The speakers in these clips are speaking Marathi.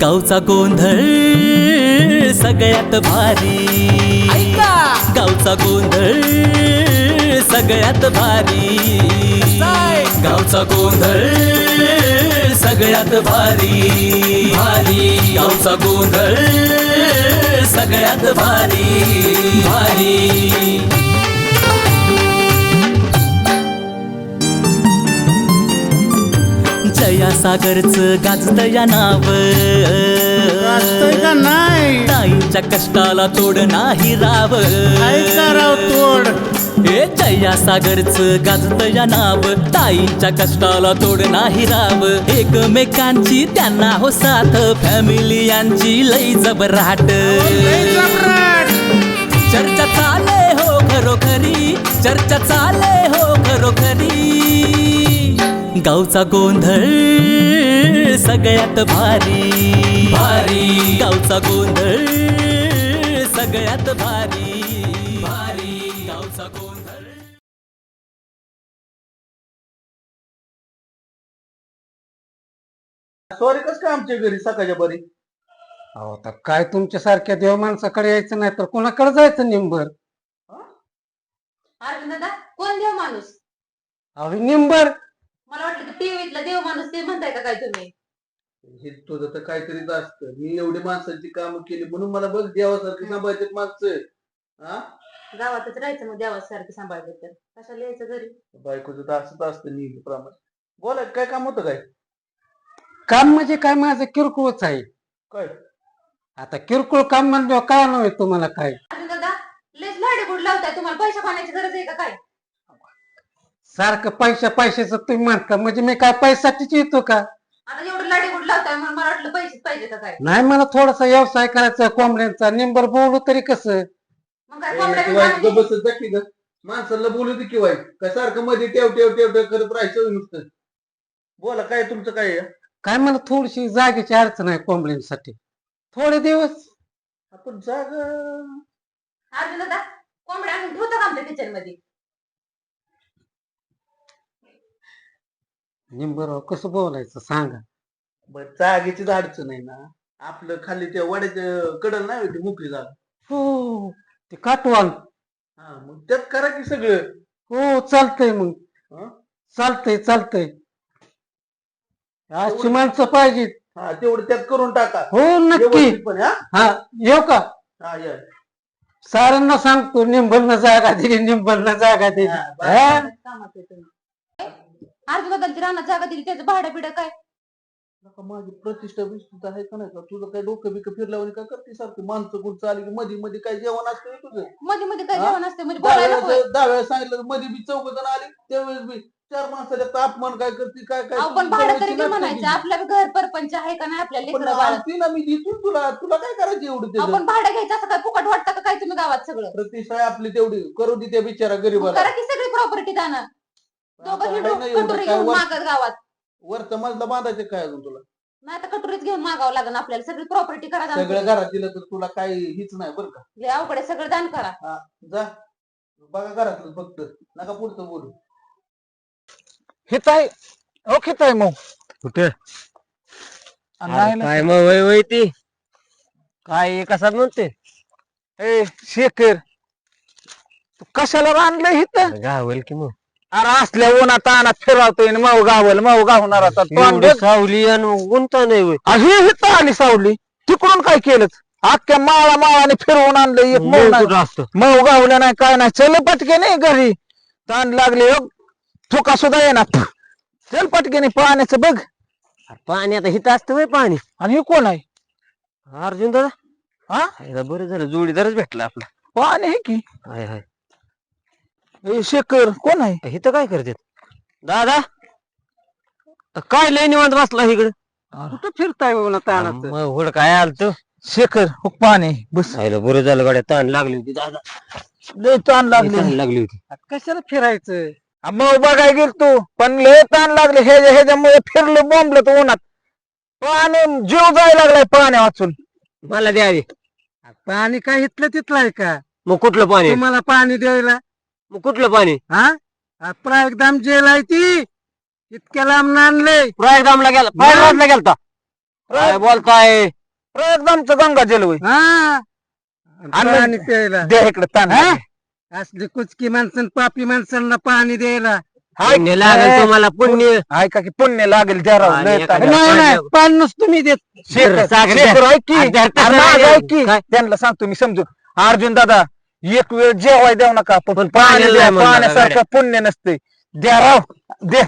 गावचा गोंधळ सगळ्यात भारी, गावचा गोंधळ सगळ्यात भारी, गावचा गोंधळ सगळ्यात भारी भारी, गावचा गोंधळ सगळ्यात भारी भारी। जया सागरचं गाजतं या नाव, का नाही ताईंच्या कष्टाला तोड नाही राव, राव तोड। हे जया सागरचं गाजतं या नाव, ताईंच्या कष्टाला तोड नाही राव, एकमेकांची त्यांना हो साथ, फॅमिली यांची लई जबराट, चर्चा चाले हो खरोखरी, चर्चा चाले हो खरोखरी, गावचा गोंधळ सगळ्यात भारी भारी, गावचा गोंधळ सगळ्यात भारी भारी, गावचा गोंधळ। सॉरी कस काय आमच्या घरी सकाळच्या बरी? अहो तर काय तुमच्यासारख्या देव माणसाकडे यायचं नाही तर कोणाकडे जायचं निंबर? अरे दादा कोण देव माणूस? अहो निंबर मला वाटलं की टीव्हीतला देव माणूस ते म्हणताय का काय तुम्ही? हे तुझं तर काहीतरीच असतं। मी एवढी माणसांची कामं केली म्हणून मला बघ देवासारखी सांभाळतात माणसं। हा गावातच राहायचं मग देवासारखं सांभाळलं तर कशाला यायचं घरी? बायकोचं तर असंच असतं नेहमीप्रमाणे। बोला काय काम होतं काय? काम म्हणजे काय माझं किरकोळच आहे। काय आता किरकोळ काम म्हणजे काय नव्हे तुम्हाला काय? अरे दादा लेच लाडी गुड लावताय, तुम्हाला पैसा पाण्याची गरज आहे का काय? सारखं पैशाचं तुम्ही म्हणता म्हणजे मी काय पैशासाठीच येतो का? आता एवढं लाडी गुड लावताय म्हणून मला वाटलं पैसेच पाहिजे का काय? नाही मला थोडासा व्यवसाय करायचा कोंबड्यांचा, निंबर बोलू तरी कसं? मग काय कोंबड्या वाईट बिंबड्या बसत जा की ग, माणसाला बोलू दे की वाईट काय सारखं मध्ये टेव टेव टेव टेव करत राहायचं नुसतं। बोला काय तुमचं काय आहे? काय मला थोडीशी जागेची अडचण आहे कोंबड्यांसाठी, थोडे दिवस आपण जागा अरे दादा कोंबड्या आणून ठेवता का आमच्या किचन मध्ये? निंबर कसं बोलायचं सांगा? बर जागेचीच अडचण आहे ना, आपलं खाली त्या वड्याच्या कडल नाही होती मोकळी जागा। हो ते काटवाल, हा मग त्यात करा की सगळं। हो चालतंय मग, हा? चालतंय अशी माणसं पाहिजेत। हा तेवढं त्यात करून टाका हो नक्की। व्यवस्थितपणे, हा हा येऊ का? हा या साऱ्यांना सांगतो निंबलनं जागा दिली, निंबलनं जागा दिली। हा, हा? कामात आहे तुम्ही। अर्ज बदलची रानात जागा दिली त्याचं भाडं बिडं काय? नका माझी प्रतिष्ठा बिष्ठा आहे का नाही का? तुझं काय डोकं बिकं फिरल्यावर काय करते सारखं? माणसं कुठं आली की मध्ये मध्ये काय जेवण असतं हे तुझं? मध्ये मध्ये काय हा? जेवण असते म्हणजे बोलायला होय? दहा वेळा सांगितलं मध्ये बी 4 जण आली त्यावेळेस बी 4 माणसाच्या तापमान काय करते काय काय आपण भाडं तरी ते म्हणायचं, आपल्या घर परपंच आहे का नाही आपल्याला पण लेकरं बाळ? आणती ना मी देतो तुला, तुला काय करायचं एवढं त्याचं? आपण भाडं घ्यायचं असं काय फुकट वाटतं का काय तुम्ही गावात सगळं? प्रतिष्ठा आहे आपली तेवढी, करू दे त्या बिचारा मग गरीबाला। करा की सगळी प्रॉपर्टी दाना दोघं आहे हिंडू ना एवढं कटोरी काय घेऊन वर- मागत गावात, वरचा मजला बांधायचं काय अजून तुला? नाही तर कटोरीच घेऊन मागावं लागेल आपल्याला, सगळी प्रॉपर्टी करा दान सगळं करून. घरात दिलं तर तुला काही हीच नाही बरं का। लय अवघड आहे, सगळं दान करा। हा जा बघा घरातलं फक्त, नका पुढचं बोलू। हिताय हो खिताय मग कुठे नाही ना. काय मग वय वय ती काय कसा म्हणते ए शेखर तू कशाला आणलंय इथं? गावल की मग अरे असल्या उन्हात तानात फिरवतोय आणि मऊ गावणार आता एवढी सावली आणि गुंता नाही वय ही हिथं आली सावली, तिकडून काय केलं? अख्ख्या माळाने फिरवून आणलं, एक मऊ नाही, कुठं असतो मऊ गावलं नाही काय नाही। चल पटके नाही घरी ताण लागले, थुका सुद्धा येणार। चल पटकेने पाण्याचं बघ। पाणी आता हिथं असतं वय पाणी। आणि हे कोण आहे? अर्जुन दादा हा हाय, बरं झालं जोडीदारच भेटला आपला। पाणी आहे की? हाय हाय ए शेखर कोण आहे? हिथं काय करतात दादा? काय लय निवांत बसला इकडे? कुठं फिरताय बाबा तानाचं? मग होड काय आलत शेखर हो पाणी बस, बरं झालं गाड्या ताण लागली होती दादा, लय ताण लय लागले। ताण लागली होती। कशाला फिरायचं? मग बघाय गेल तू पण लय ताण लागले, ह्याच्यामुळे फिरलो बोंबलो तो उन्हात, पाणी जीव जायला लागलाय पाण्या वाचून। मला द्यावी पाणी काय इथलं तिथलं आहे का मग कुठलं पाणी? तुम्हाला पाणी द्यायला? मग कुठलं पाणी? हा एकदम जेल आहे ती, इतक्या लांब आणलंय। प्रायदामला गेला, प्रायदामला गेलता काय बोलताय एकदमच गंगाजल होय हा आणि पाणी प्यायला द्या इकडे ताण हा? असली कुचकी माणसं पापी माणसांना पाणी द्यायला पुण्य लागेल तुम्हाला पुण्य ऐका की पुण्य लागेल द्या राव आणि लय ताण. एखाद्या- नाही नाही पाणी नसतो मी देत शेखर, सागर शेखर, द्या. ऐक की. आणि द्या तसं अरे माझं नाही ऐक की. काय? त्यांना सांगतो मी समजून अर्जुन दादा एक वेळ जेवाय देऊ नका पण पण पाणी पाण्याला द्या नाही म्हणणार पाण्यासारखं गाड्या. पुण्य नसते द्या राव दे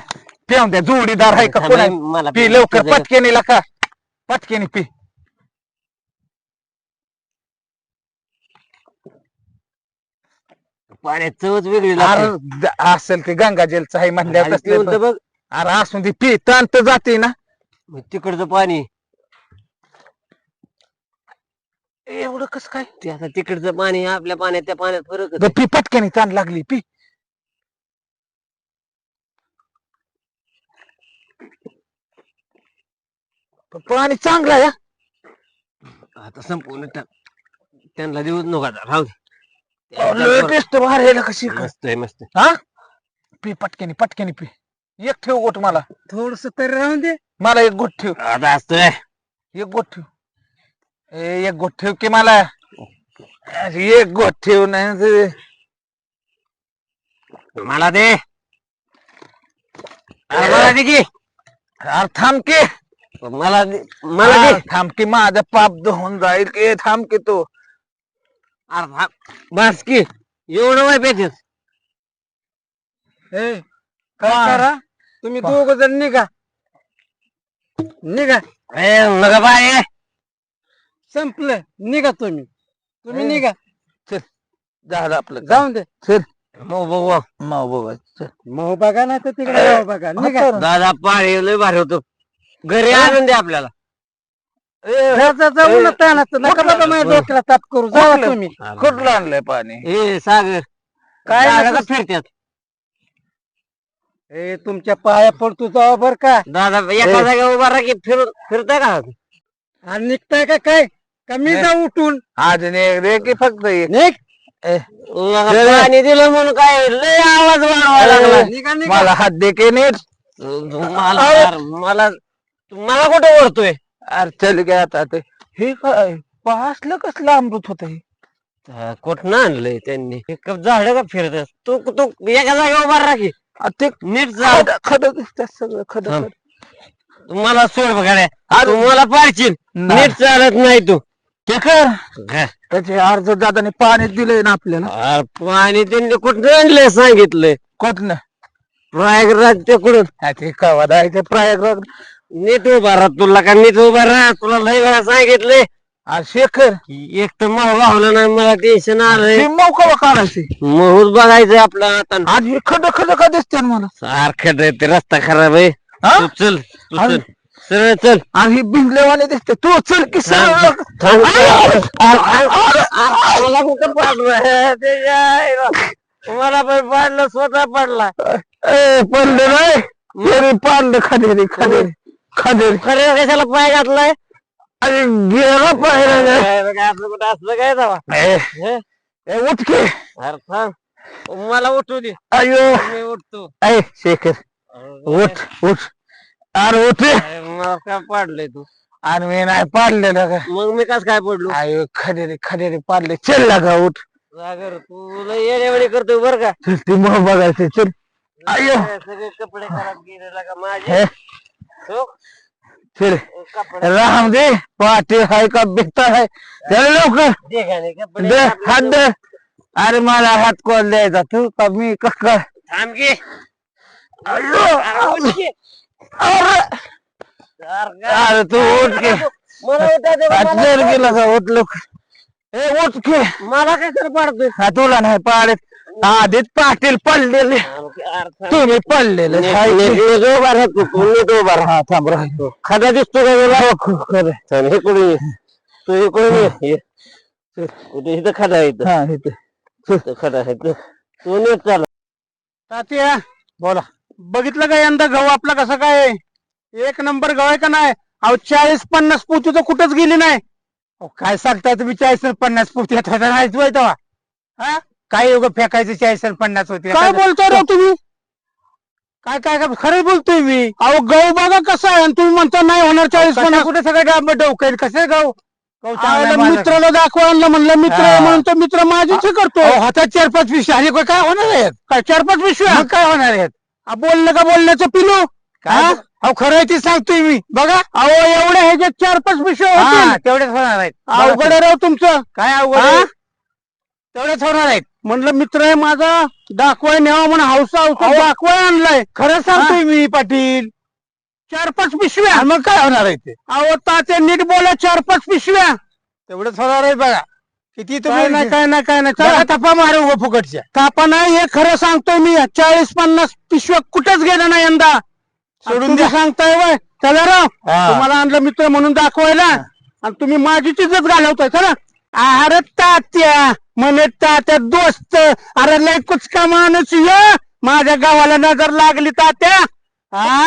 पिऊन द्या जोडीदार आहे का कोणा मला पी लवकर पटकेनी का पटकेनी पी पाण्यात चवच वेगळी अरे लागते. असेल ते गंगाजलचं आहे म्हणल्यावर आणि पिऊन तर तसलं. बघ अरे असून दे पी ताण तर जाते ना मग तिकडचं पाणी एवढं कसं काय ते आता तिकडचं पाणी आपल्या पाण्यात त्या पाण्यात फरक ग पी पटकेनी ताण लागली पी पण पाणी चांगलं आहे हा. आता संपूर्ण त्यांना देऊच नका राहू लय दे टेस्ट भारी कशी मस्त आहे मस्त हा पी पटकेनी पटकेनी पी एक ठेव गोट मला थोडस तरी राहून दे मला एक गोट ठेव आता असतोय एक गोट ठेव एक गोट ठेव की मला अरे एक गोट ठेव नाही ते. मला दे अरे मला दे की अरे थांब की मला दे मला दे थांब की माझं पाप धुवून जाईल की थांब की तू अरे बस की एवढं वय पाहिजे ए, काय करा तुम्ही दोघ जण निघा निघा नका बाय संपलं निघा तुम्ही निघा झालं आपलं जाऊन दे माव बघा चल. मग बघा नाही तर तिकडे जाऊ बघा निघा दादा पाणी लय भारी होतो घरी आणून दे आपल्याला जाऊ ना तानाचं नका बाबा माझ्या डोक्याला ताप करू जावा कुठलं? तुम्ही कुठलं आणलंय पाणी ए सागर काय दादा नको- का फिरत्यात ए तुमच्या पाया पडतो जावा बर का दादा एका जागा उभा राहा की फिरताय का आणि निघताय का काय का मी जाऊ उठून आज रे की फक्त एक. निघ पाणी दिलं म्हणून काय लय आवाज वाढवायला लागला निघा निघा मला हात दे की नीट मला मला कुठं ओढतोय अरे चल गे आता ते हे काय पासलं कसलं अमृत होत हे कुठं आणलंय त्यांनी झाड का फिरत तू तू एका जागा उभा राहा की ते नीट जा खड दिसतात सगळं खड थांब. मला सोड बघा तू मला पाहिजे नाही. नीट चालत नाही तू ते कर त्याचे अर्ज दादाने पाणी दिलंय ना आपल्याला अरे पाणी त्यांनी कुठं आणलंय सांगितलंय कोण प्रयागराज ते कुठून ते कवा जायचं प्रयागराज नीट उभा राहा तुला का नीट उभा राहा तुला लय वेळा सांगितलंय शेखर एक तर मग भावलं नाही मला टेन्शन आलंय ते मऊ कवा काढायचे महूच बघायचं आपला आता आज हे खड खड का दिसते मला सारखं रे ते रस्ता खराब आहे हा? तू चल तू अरे. चल सरळ चल आणि ही भिंगलेवाने दिसते तू चल की थांब, थांब. मला कुठं पाडलं त्याच्या आईला. मला पण पाडलं स्वतः पडला पडलं नाही तरी पाडलं खादेरी खादेरी खादेरी खरे कशाला पाय घातलाय अरे गेला पाहिलं असलं कुठं असलं काय जावा उठके अरे थांब मला उठू दे अयो मी उठतो ऐ शेखर उठ उठ अरे उठ रे. अरे, मला काय पाडलंय तू आणि मी नाही पाडलेलं का मग मी कस काय पडलो अयो खडेरी खडेरी पाडले चल लागा उठ सागर तू लय येण्यावाणी करतोय बर का चल ती मग बघायचं चल अयो सगळे कपडे खराब गेले का माझे हे हो? चल कपडे राम दे पाठी हाय का बेता आहे चल लवकर देखाने कपडे दे आपले हात दे अरे मला हात कोण द्यायचा तू का मी का थांब की अयो अरे, उठ की. अरे अरे तू उठ के मला उठायचं बा, मला जर गेला का उठ लवकर ए उठ के मला काय तर पाडतोय हा तुला नाही पाडत आधीच पाटील पडलेले तुम्ही पडलेले हाय की. हा थांब राह खडा दिसतो का तुला खरं चल हे कुठे ये तू हे कुठे ये ये. कुठे इथं खडा आहे इथं. हा इथे इथं खडा आहे इथं. तू नीट चाल तात्या बोला बघितलं का यंदा गहू आपला कसा काय एक नंबर गहू आहे का नाही अहो 40-50 पोती तर कुठंच गेली नाही अहो, काय सांगताय तुम्ही 40-50 पोती नाहीच होय तेव्हा हा काय एवढं फेकायचं 40-50 होती काय बोलताय राव तुम्ही काय काय काय खरंच बोलतोय मी. अहो गहू बघा कसं आहे आणि तुम्ही म्हणता नाही होणार 40-50. कुठे सगळं डोकं कसं गहू मित्राला दाखवा आणलं म्हणलं मित्र आहे म्हणून तो मित्र माझीच करतो. हातात 4-5 पिशव्या आणि काय होणार आहेत काय 4-5 पिशव्या काय होणार आहेत. बोललं का बोलण्याचं पिलू काय. अहो खरं ती सांगतोय मी बघा. अहो एवढ्या ह्याच्यात 4-5 पिशव्या होतील तेवढेच होणार आहेत. अवघड आहे राव तुमचं. काय अवघड तेवढेच होणार आहेत. म्हणलं मित्र आहे माझा दाखवाय न्यावा म्हणून हौसा दाखवाय आणलाय. खरं सांगतोय मी पाटील 4-5 पिशव्या. मग काय होणार आहे ते. अहो तात्या नीट बोला 4-5 पिशव्या तेवढंच होणार आहे बघा. किती तुम्ही नाही काय नाही काय नाही तापा मारे उभं फुकटच्या तापा नाही. हे खरं सांगतोय मी 40-50 पिशव्या कुठेच गेल्या नाही यंदा. सोडून द्या सांगताय वय. चला राव तुम्हाला आणलं मित्र म्हणून दाखवायला आणि तुम्ही माझी इज्जत घालवताय. चला. अरे तात्या म्हणे तात्या दोस्त. अरे लय कुचका माणूस ये माझ्या गावाला नजर लागली तात्या.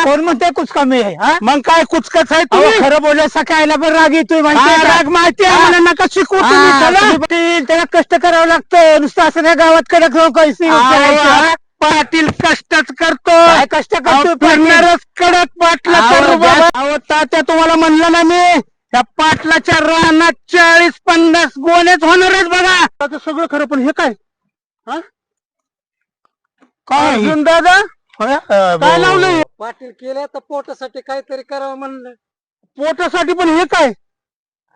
कोण म्हणते कुचका मी आहे. मग काय कुचकाच आहे तुम्ही. खरं बोल सकाळला पण राग येतोय राग माहिती आहे मला. नका शिकू तुम्ही. त्याला कष्ट करावं लागतं नुसतं असं नाही गावात कडक जाऊन पाटील कष्टच करतो. कष्ट करतो फिरणारच कडक पाटला. तात्या तुम्हाला म्हणलं ना मी त्या पाटलाच्या रानात 40-50 गोण्याच होणारच बघा. सगळं खरं पण हे काय काय अर्जुन दादा काय लावलंय. पाटील केलं तर पोटासाठी काहीतरी करावं म्हणलं. पोटासाठी पण हे काय.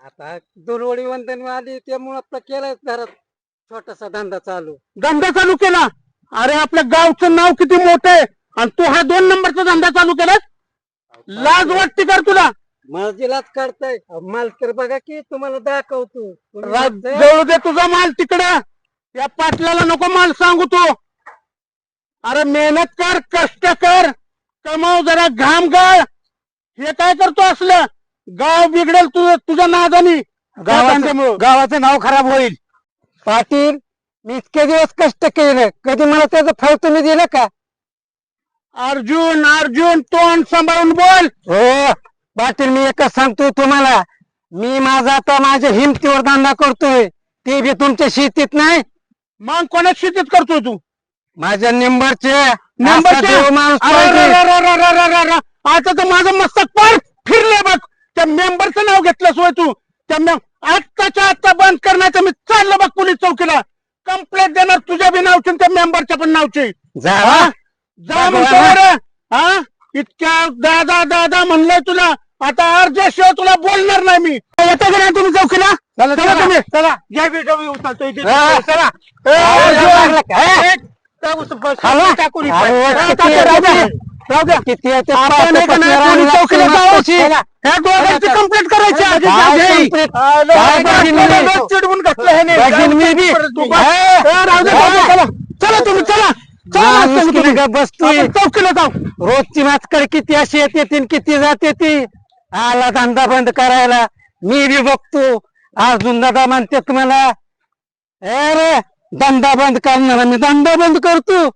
आता दुर्वडी वंदन आली त्यामुळे आपला केलाय घरात छोटासा धंदा चालू. धंदा चालू केला. अरे आपल्या गावचं नाव किती मोठं आहे आणि तू हा 2 नंबरचा धंदा चालू केलास. लाज वाटते कर तुला. मर्जीलाच काढताय माल तर बघा की तुम्हाला दाखवतो. जळू दे तुझा माल तिकडं. या पाटलाला नको माल सांगू तू. अरे मेहनत कर कष्ट कर कमाव जरा घाम गाळ. हे काय करतो असलं गाव बिघडेल तुझ्या नादानी. गावाचं नाव खराब होईल. पाटील मी इतके दिवस कष्ट केलं कधी मला त्याचं फळ तुम्ही दिलं का. अर्जुन अर्जुन तोंड सांभाळून बोल. हो पाटील मी एकच सांगतोय तुम्हाला. मी माझा आता माझ्या हिमतीवर धंदा करतोय ते बी तुमच्या शेतीत नाही. मग कोणा शेतीत करतोय तू. माझ्या नंबरचे आता तर माझं मस्तक पार फिरले बघ. त्या मेंबरचं नाव घेतलंस होय तू. त्या आत्ताच्या आत्ता बंद करण्याचं मी चाललं बघ पोलीस चौकीला. कंप्लेंट देणार तुझ्या बी नावची त्या मेंबरच्या पण नावची. जा म्हणतो बरं. इतक्या दादा दादा म्हणलंय तुला. आता अर्ध्याशिवाय तुला बोलणार नाही मी. येतो का नाही तुम्ही चौकीला. चला तुम्ही चला. या व्हिडिओ उचलतो चला. कंप्लेंट करायची. चिडवून चला तुम्ही चला. बसतोय चौकीला जाऊ. रोजची माचकड किती अशी येते किती जाते ती. आला धंदा बंद करायला मी बी बघतो. अर्जुन दादा म्हणते तुम्हाला अरे धंदा बंद करणार मी धंदा बंद करतो.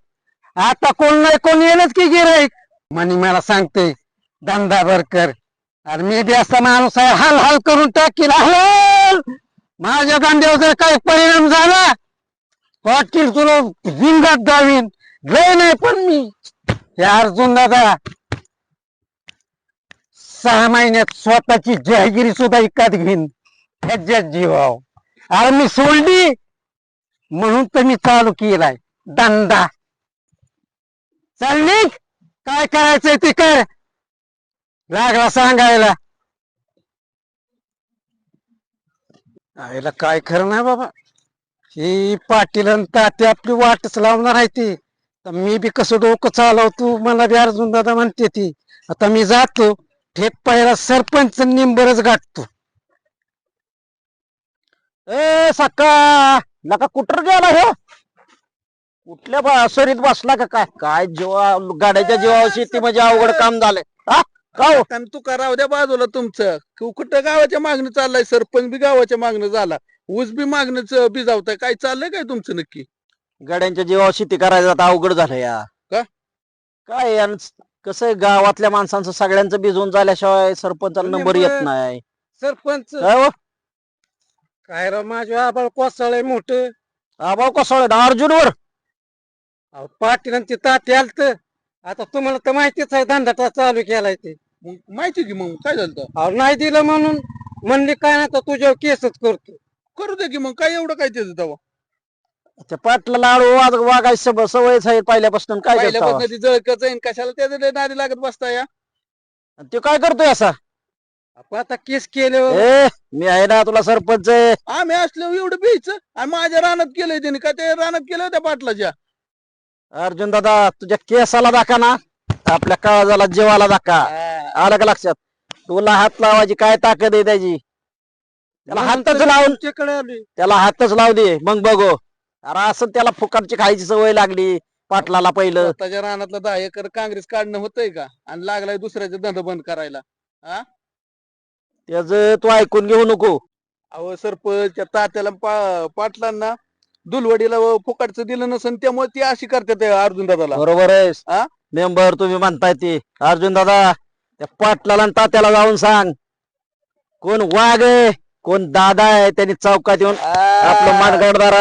आता कोण नाही कोण येणच की गिराईक म्हणे मला सांगते धंदा बर कर. अरे मी बी असा माणूस आहे हाल हाल करून टाकील. माझ्या धंद्यावर जर काही परिणाम झाला पाटील तुला रिंगात दावीन. लय नाही पण मी हे अर्जुन दादा 6 महिन्यात स्वतःची जहागिरी सुद्धा विकत घेईन ह्याच्यात जीवाव. अरे मी सोडली म्हणून तर मी चालू केलाय धंदा. चालली काय करायचंय ते कर. लागला सांगायला. आईला काय खरं नाही बाबा. ही पाटील आणि ताती आपली वाटच लावणार आहे ती. तर मी बी कसं डोकं चालवतो मला बी अर्जुन दादा म्हणते ती. आता मी जातो ठेक पहिला सरपंच निंबरच गाठतो. ए सका नका कुठं गेला हे. कुठल्या सरीत बसला का काय. काय जीवा गाड्याच्या जीवावर शेती म्हणजे अवघड काम झालंय. तू करावं द्या बाजूला तुमचं. कुठं गावाच्या मागणं चाललाय. सरपंच बी गावाच्या मागणं झाला. ऊस बी मागणंच बिजावताय. काय चाललंय काय तुमचं नक्की. गाड्यांच्या जीवावर शेती करायचं आता अवघड झालं या. का? काय कसं आहे गावातल्या माणसांचं सगळ्यांचं भिजवून झाल्याशिवाय सरपंचाला नंबर येत नाही. सरपंच काय हो? काय राव माझ्या आबाळ कोसळलंय मोठं. आबाव कसं अर्जुनवर पाटील आणि ते ताती आलत आता तुम्हाला तर माहितीच आहे धंदा तर चालू केलाय ते. मग माहिती की मग काय झालं अहो नाही दिलं म्हणून म्हणले काय ना तर तुझ्यावर केसच करतो. करू दे की मग काय एवढं काय त्याचं तेव्हा त्या पाटला लाडू वागायची सवयच आहे पहिल्यापासून. काय करतो पहिल्यापासून ती जळकच आहे कशाला त्याच्या नादी लागत बसता या ते काय करतोय असा? आपण आता केस केल्यावर ए मी आहे ना, तुला सरपंच आहे. आम्ही असल्यावर एवढं प्यायचं आणि माझ्या रानात केलंय त्यांनी का ते रानात केलं त्या पाटलाच्या अर्जुन दादा तुझ्या केसाला दाखा ना, आपल्या काळजाला जीवाला दाखा. आलं का लक्षात? तुला हात लावायची काय ताकद आहे त्याची? त्याला हातच लावून तुमच्याकडे आलोय. त्याला हातच लावू दे मग बघू. अरे असं त्याला फुकटची खायची सवय लागली पाटलाला पहिलं. स्वतःच्या रानातला 10 एकर काँग्रेस काढणं होतंय का आणि लागलाय दुसऱ्याचे धंदा बंद करायला. हा त्याच तू ऐकून घेऊ नको. अहो सरपंच त्या तात्याला पाटलांना दुलवडीला फुकटचं दिलं नसन त्यामुळे ती अशी करतात अर्जुन दादाला. बरोबर आहे हा? मेंबर तुम्ही म्हणताय ते. अर्जुन दादा त्या पाटलाला आणि तात्याला जाऊन सांग कोण वाघ आहे कोण दादा आहे. त्यांनी चौकात येऊन आपलं मनगडदार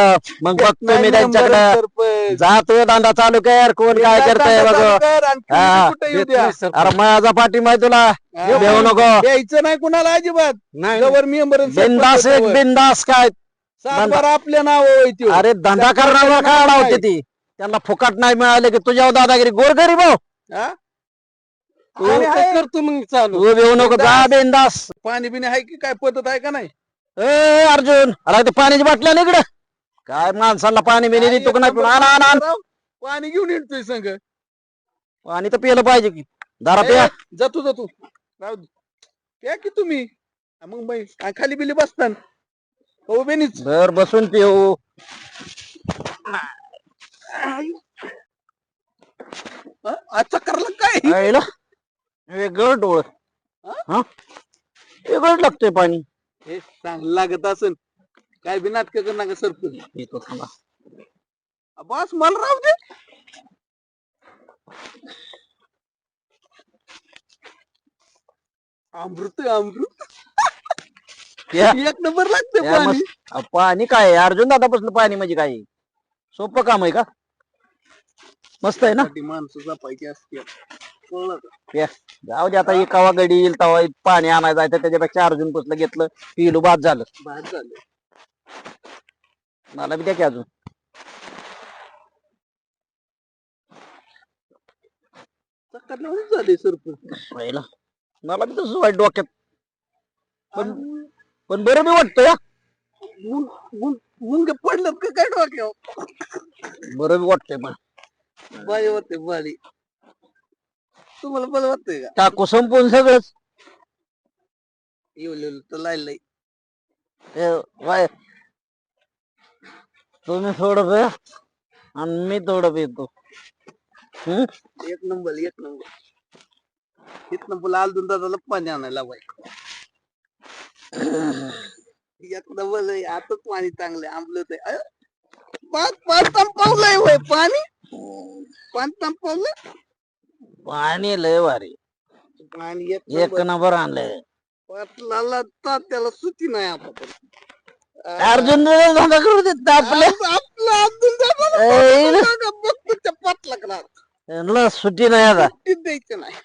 मग बघतो मी त्यांच्याकडे. जातो धंदा चालू कर, कोण काय करताय बघ. हा. अरे माझा पाठिंबा आहे तुला, देऊ नको. द्यायचं नाही कुणाला अजिबात. नाही जवळ मेंबर बिंदास एक बिंदास काय. आपल्या नाव अरे धंदा करणारा काय अडवते ती? त्यांना फुकट नाही मिळाले की तुझ्या दादागिरी गोरगरीब हो. करतो मग चालू. तू देऊ नको, जा बिंदास. पाणी बिणी आहे की काय पद्धत आहे का नाही? ए अर्जुन अरे ते पाण्याची बाटल्या ना इकडे. काय माणसाला पाणी बिणी देतो का नाही? आण, आण, आण. पाणी घेऊन येतोय संग. पाणी तर पिलं पाहिजे की. दारा प्या. जातो राहू दे. प्या की तुम्ही मग बाई खाली बिली बसतान हो बेनीच. बर बसून पिऊ. चक्करला काय वेगळं डोळ हा वेगळं लागतंय पाणी. हे चांगलं लागत असन काय बी नाटक कर ना सरपंच. येतो थांबा. बस मला राहू दे. अमृत अमृत या. एक नंबर लागते या पाणी. पाणी काय अर्जुन दादापासून पाणी म्हणजे काय सोपं काम आहे का? मस्त आहे ना. माणसं जपायची असते कळलं का? प्या. जाऊ दे आता एकावा गडी येईल तवा पाणी आणायला जायचं, त्याच्यापेक्षा अर्जुन पुसलं घेतलं पिलू बाद झालं. बाद झालं. मला बी द्या की अजून. चक्कर लावून झाले सरपंच. पहिला मला बी तसं वाईट डोक्यात. पण बरं बी वाटतं. मुंग पडलं का काय डोक्यावर? बरं बी वाटतंय मला. बाई होते बाळी. तुम्हाला बरं वाटतंय का? टाकू संपून सगळंच. येऊ तर लायलंय. तुम्ही थोडं पे आणि मी थोडं पितो. एक नंबर एक नंबर. इथनं पुला आलदून दादाला पाणी आणायला बाई. एक नंबर आहे. आताच पाणी चांगलंय आंबलं ते. पाच तांपावलंय होय पाणी. पाच तांपावलं पाणी लय भारी. पाणी एक नंबर आणलंय. पाटलाला तात्याला सुट्टी नाही आता. अर्जुन धंदा करू देत आपल्या आपला अजून ए, बघतो त्या पाटलाकडे यांना सुट्टी नाही आता. द्यायचं नाही.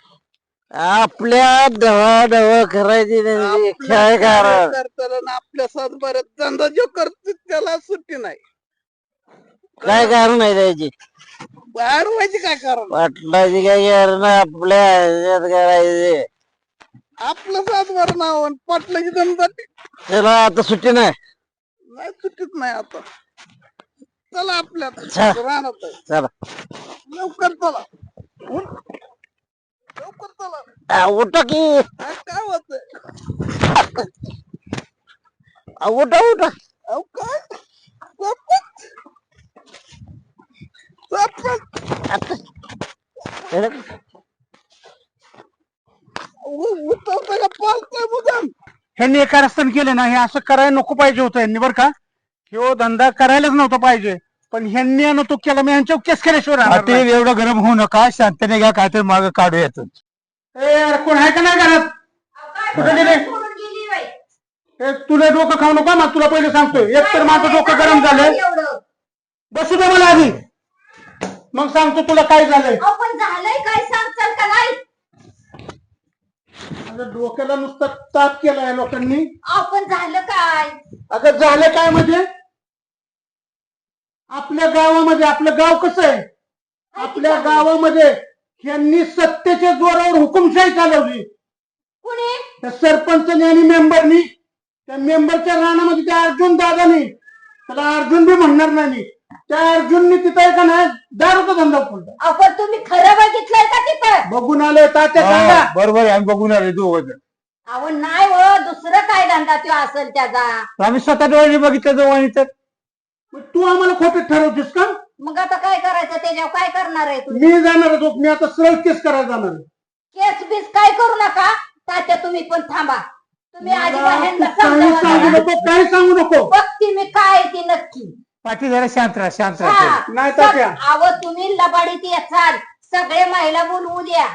आपल्या डवा डवा करायची नाही. काय कारण करताना आणि आपल्या सातबाऱ्यात धंदा जो करतो त्याला सुट्टी नाही. काय कारण आहे त्याची? बाहेर व्हायची काय कारण? पाटलाची काय कारण आपल्या ह्याच्यात करायची? आपलं सातबार नाव आणि पाटलाची धंदा त्याला आता सुट्टी नाही. नाही सुट्टीच नाही आता. चला आपल्या चला. राहणार चला लवकर चला. लवकर चला. उठा की. काय होत? उठा उठा. अहो काय सरपंच? सरपंच उठवता का पालतोय मुदाम? ह्यांनी एका रस्त्याने केले ना हे असं करायला नको पाहिजे होतं यांनी बरं का. ह्यो धंदा करायलाच नव्हता पाहिजे. पण ह्यांनी आणि तो केला मी यांच्यावर केस केल्याशिवाय राहणार नाही. एवढं गरम होऊ नका, शांतने घ्या, काहीतरी माग काढू यातून. ए, अरे कोण आहे का नाही घरात? कुठे गेले? सोडून गेली बाई. ए, तुला डोकं खाऊ नको मग तुला पहिले सांगतोय. एक तर माझं डोकं गरम झालं. एवढं बसू दे मला आधी. मग सांगतो तुला काय झालंय. आपण झालंय काय सांगताल का नाही? अगं डोक्याला नुसतं ताप केलाय लोकांनी. आपण झालं काय? अगं झालं काय म्हणजे आपल्या गावामध्ये, आपलं गाव कसं आहे, आपल्या गावामध्ये यांनी सत्तेच्या जोरावर हुकुमशाही चालवली. कुणी? त्या सरपंचनी आणि मेंबरनी, त्या मेंबरच्या रानामध्ये त्या अर्जुन दादानी, त्याला अर्जुन बी म्हणणार नाही, त्या अर्जुननी तिथं का नाही दारूचा धंदा खोलला. आपण तुम्ही खरं बघितलंय का तिथं? बघून आलोय तात्या सांगा. बरोबर आहे, आम्ही बघून आलोय दोघं. अहो नाही हो, दुसरं काय धंदा तो असेल त्याचा. आम्ही स्वतः डोळ्याने बघितलं दोघांनी. तर तू आम्हाला खोटं ठरवतेस का? मग आता काय करायचं, त्याच्यावर काय करणार आहे तुम्ही? मी जाणार होतो, मी आता सरळ केस करायला जाणार. केस बीस काय करू नका तात्या, तुम्ही पण थांबा. तुम्ही आधी मला ह्यांना तू काही सांगू समजावं. नको, काही सांगू नको. बघती मी काय आहे ती नक्की. पाठी जरा शांत राहा, शांत हा. राहा. नाही तात्या. अहो तुम्ही लबाडीत येचाल, सगळे महिला बोलवू द्या.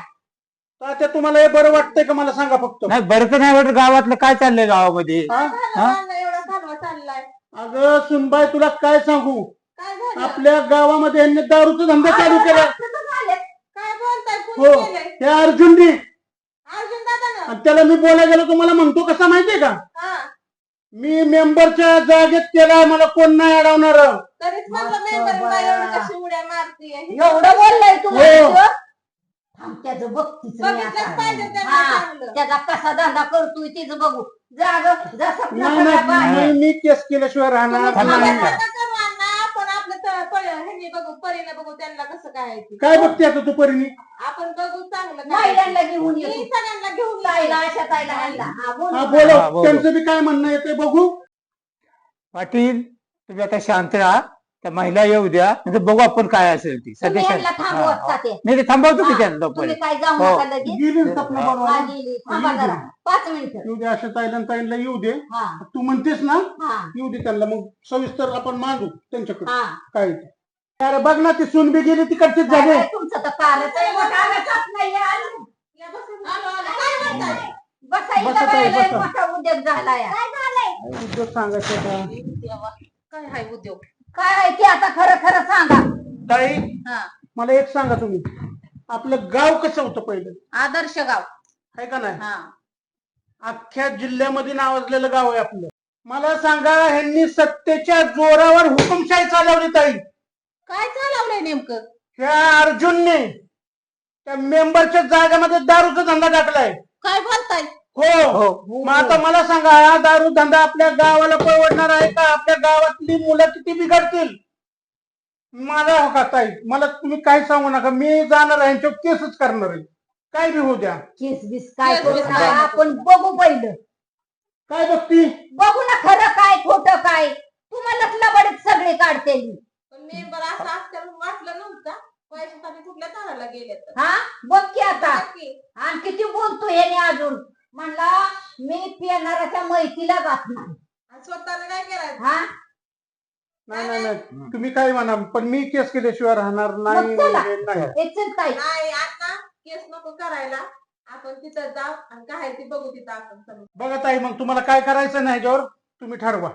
तात्या तुम्हाला हे बरं वाटतंय का मला सांगा फक्त. नाही बरं तर नाही वाटत. गावातलं काय चाललंय गावामध्ये? हा? एवढा कालवा चाललाय. अगं सुनबाई तुला काय सांगू, काय झालं? आपल्या गावामध्ये यांनी दारूचा धंदा चालू केला. काय बोलताय? हो, हे अर्जुननी. अर्जुन दादा आणि त्याला मी बोलायला गेलो, तुम्हाला म्हणतो कसा माहितीये का, ना. मी मेंबरच्या जागेत केला, मला कोण नाही अडवणार. तरीच म्हणलं मेंबर एवढं कशी उड्या मारतीये. एवढं बोललाय हो. तुम्हाला? त्याचं बघतीच मी बघितलंच आता. पाहिजे त्याला हा, चांगलं. त्याचा कसा धंदा करतोय तिचं बघू. जाग जसं नाही नाही, मी केस केल्याशिवाय राहणार तुम्ही नाही. थांबा. नका करू अण्णा, आपण आपलं ह्यांनी बघू, परीने बघू त्यांना कसं काय आहे ते. काय बघते आता तू परिणी? आपण बघू चांगलं काय आहे महिलांना ते. घेऊन मी येतो. सगळ्यांना घेऊन ताईला येते. अशा ताईला ह्यांना. हा, बोल. हा हा, बोलो, बोलो. त्यांचं बी काय म्हणणं येते बघू. पाटील तुम्ही आता शांत राहा, त्या महिला येऊ द्या, म्हणजे बघू आपण काय असेल ती. तुम्ही सध्या यांना शांत. थांबवत हा, का हा. ते? नाही ते थांबवतो की हा, त्यांना तुम्ही तोपर्यंत. काय जाऊ हो. नका लगेच. गेली ना स्वप्न हा, बनवायला. गेली. थांबा जरा 5 मिनिटं. येऊ दे, अशा ताईला येऊ दे. हा तू म्हणतेस ना, हा येऊ दे त्यांना, मग सविस्तर आपण मांडू त्यांच्याकडे हा. काय ते. अरे बघ ना, ती सून बी गेली तिकडचीच काय झाली. बाई, तुमचं तर फारच आहे. मोठा आवाजात नाही आलं. या बसून आलो, आलो. काय म्हणताय? बसा इथं बसा ताई, बाई, लय बसा. मोठा उद्योग झालाय. काय झालंय? उद्योग सांगायचं का? देवा, काय हाय उद्योग? काय आहे ते आता खरं खरं सांगा. ताई हा, मला एक सांगा तुम्ही, आपलं गाव कसं होतं पहिलं, आदर्श गाव. आहे का नाही? हा, अख्ख्या जिल्ह्यामध्ये नावाजलेलं गाव आहे आपलं. मला सांगा, ह्यांनी सत्तेच्या जोरावर हुकुमशाही चालवली ताई. काय चालवलंय नेमकं? त्या अर्जुनने त्या मेंबरच्या जागेमध्ये दारूचा धंदा टाकलाय. काय बोलताय? हो. मग आता मला सांगा, हा दारू धंदा आपल्या गावाला परवडणार आहे का? आपल्या गावातली मुलं किती बिघडतील? मला हो का ताई, मला तुम्ही काय सांगू नका, मी जाणार आहे यांच्यावर केसच करणार आहे. काय बी होऊ द्या. केस बीस काय केस करू बीस नका. काय नको. आपण बघू पहिलं. काय बघती? बघू ना खरं काय खोटं काय. तुम्हालाच लबाडीत सगळे काढते. पण मेंबर असं असतं वाटलं नव्हतं. पैशासाठी कुठल्या दाराला गेले तर. हा बघ की आता. नक्की. आणि किती बोलतो याने अजून. म्हणला मी पिणाऱ्याच्या मैतीला जात नाही. आणि स्वतःला काय करायचं? हा नाही नाही नाही, तुम्ही काय म्हणा, पण मी केस केल्याशिवाय राहणार नाही. मग चला. म्हणजे नाही. हे चल ताई. नाही आता केस नको करायला. आपण तिथं जाऊ आणि काय आहे ते बघू तिथं आपण समोर. बघा ताई, मग तुम्हाला काय करायचं नाही ह्याच्यावर तुम्ही ठरवा.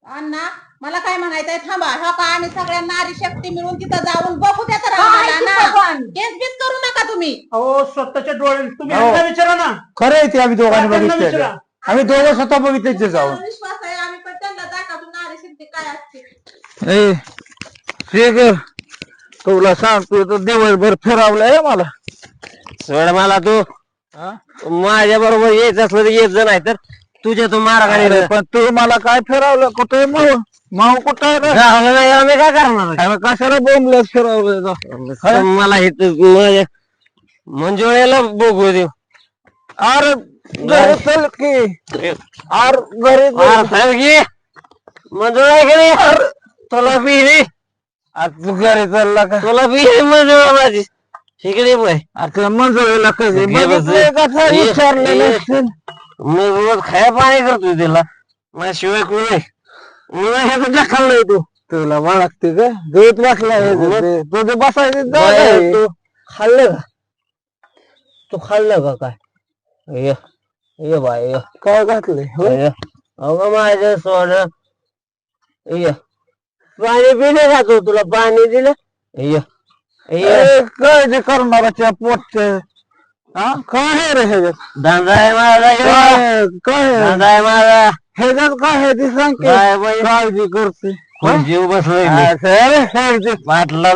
अण्णा मला काय म्हणायचंय, थांबा. हा का आम्ही सगळ्या नारी शक्ती मिळून तिथं जाऊन बघू त्या तर काय आम्हाला ती ना. भगवान? केस बीस करू नका तुम्ही. अहो स्वतःच्या डोळे तुम्ही हो. ह्यांना विचारा ना. खरं आहे ते, आम्ही दोघांनी त्यांना बघितलं. विचारा. आम्ही दोघं स्वतः बघितले ते जाऊन. तुमच्यावर विश्वास आहे, आम्ही पण त्यांना दाखवतो नारी शक्ती काय असते. ए शेखर, तुला सांगतो तर दिवसभर फिरावलंय मला. सोड मला तू. माझ्या बरोबर यायचं असलं तर येत जा, नाही तर तुझ्या तू मारा. पण तू मला काय फिरवलं? कुठे माऊ कुठे नाही, आम्ही काय करणार? कशाला बोंबलत फिरवलं मला? हे माझ्या मंजुळ्याला बघू देऊ. अरे घरी चल की. अरे घरी मंजुळा गेली. तुला पिली? तू घरी चालला का? तुला पिली मंजुळा माझी? इकडे बाय. आता मंजुळेला कधी विचारलेलं? मी रोज खाया पाणी करतोय तिला. माझ्याशिवाय कोण नाही. मला ह्याचं खाल्लंय तू. तुला बाळगते का? दूध बसलाय तुझं बसायचं. तू खाल्लं का? तू खाल्लं का काय? ये बाय, काय घातलंय? अगं माझ्या सोड. पाणी पिणे जातो, तुला पाणी दिलं काळजी करणाराच्या पोटचे काय आहे रे ह्याच्यात धंदा आहे माझा काय धंदा आहे माझा ह्याच्यात काय आहे ते सांग की. काय बाई? काळजी करते कोण जीव बसलोय पाटला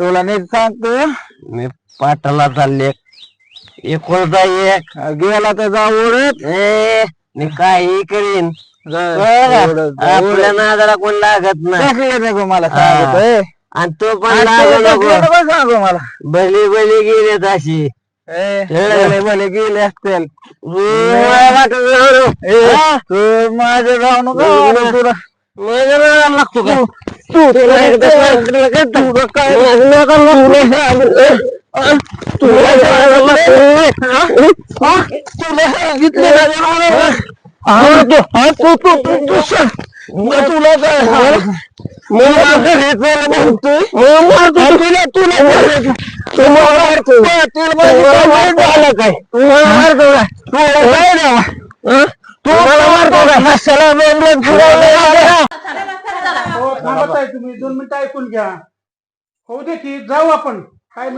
तुला नीट सांगतो मी पाटला चालले एकोणता एक गेला त्याचा ओढत मी काही करीन आपल्या नादाला कोण लागत नाही नको मला सांगतोय आणि तो पण लागू नको सांगू मला बली बली गेलेत अशी भले भले गेले असतील तू माझ्या जाऊ नको तुला लागतो का तुला काय तुम्ही 2 मिनिटं ऐकून घ्या होऊ दे की जाऊ आपण काय